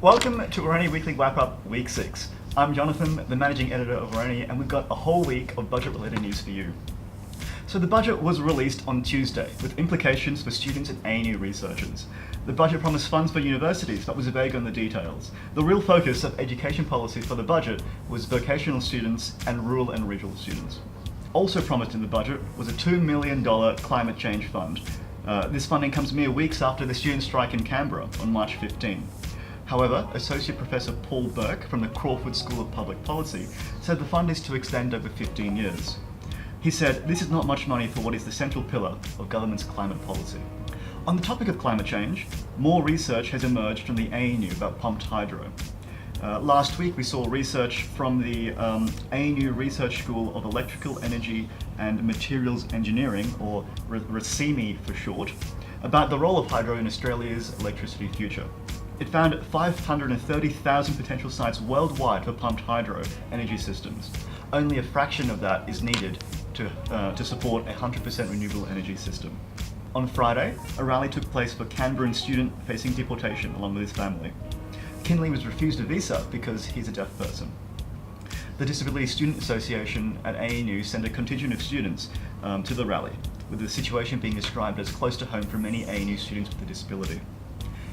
Welcome to Woroni Weekly Wrap-Up Week 6. I'm Jonathan, the Managing Editor of Woroni, and we've got a whole week of budget-related news for you. So the budget was released on Tuesday, with implications for students and ANU researchers. The budget promised funds for universities, but was vague on the details. The real focus of education policy for the budget was vocational students and rural and regional students. Also promised in the budget was a $2 million climate change fund. This funding comes mere weeks after the student strike in Canberra on March 15. However, Associate Professor Paul Burke from the Crawford School of Public Policy said the fund is to extend over 15 years. He said, "This is not much money for what is the central pillar of government's climate policy." On the topic of climate change, more research has emerged from the ANU about pumped hydro. Last week we saw research from the ANU Research School of Electrical Energy and Materials Engineering, or RACEME for short, about the role of hydro in Australia's electricity future. It found 530,000 potential sites worldwide for pumped hydro energy systems. Only a fraction of that is needed to support a 100% renewable energy system. On Friday, a rally took place for Canberran student facing deportation along with his family. Kinley was refused a visa because he's a deaf person. The Disability Student Association at ANU sent a contingent of students to the rally, with the situation being described as close to home for many ANU students with a disability.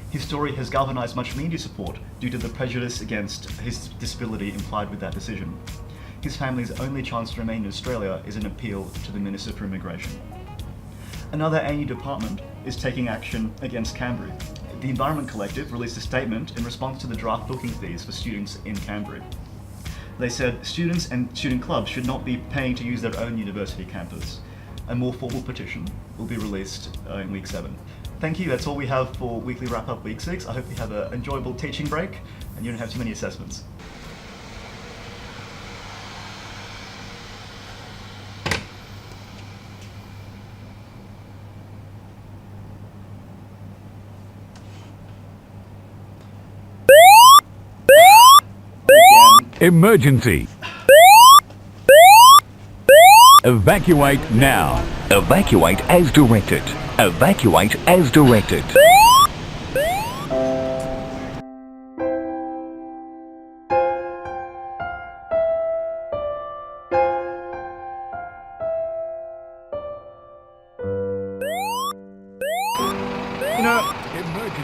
His story has galvanised much media support due to the prejudice against his disability implied with that decision. His family's only chance to remain in Australia is an appeal to the Minister for Immigration. Another ANU department is taking action against Canberra. The Environment Collective released a statement in response to the draft booking fees for students in Canberra. They said students and student clubs should not be paying to use their own university campus. A more formal petition will be released in week 7. Thank you, that's all we have for Weekly Wrap-Up Week 6. I hope you have an enjoyable teaching break and you don't have too many assessments. Emergency! Evacuate now! Evacuate as directed. Evacuate as directed. You know,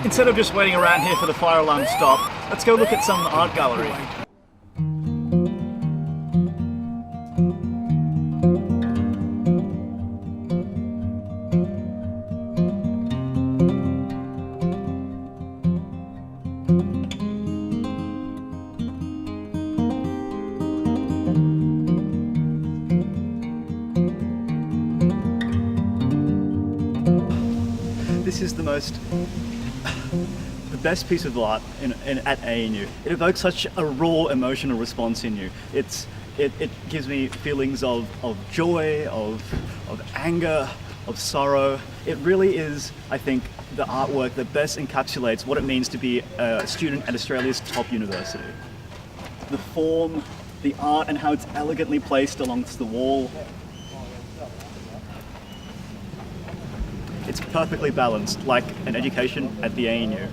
instead of just waiting around here for the fire alarm to stop, let's go look at some art gallery. This is the best piece of art at ANU. It evokes such a raw emotional response in you. It gives me feelings of joy, of anger, of sorrow. It really is, I think, the artwork that best encapsulates what it means to be a student at Australia's top university. The form, the art, and how it's elegantly placed alongst the wall. It's perfectly balanced, like an education at the ANU.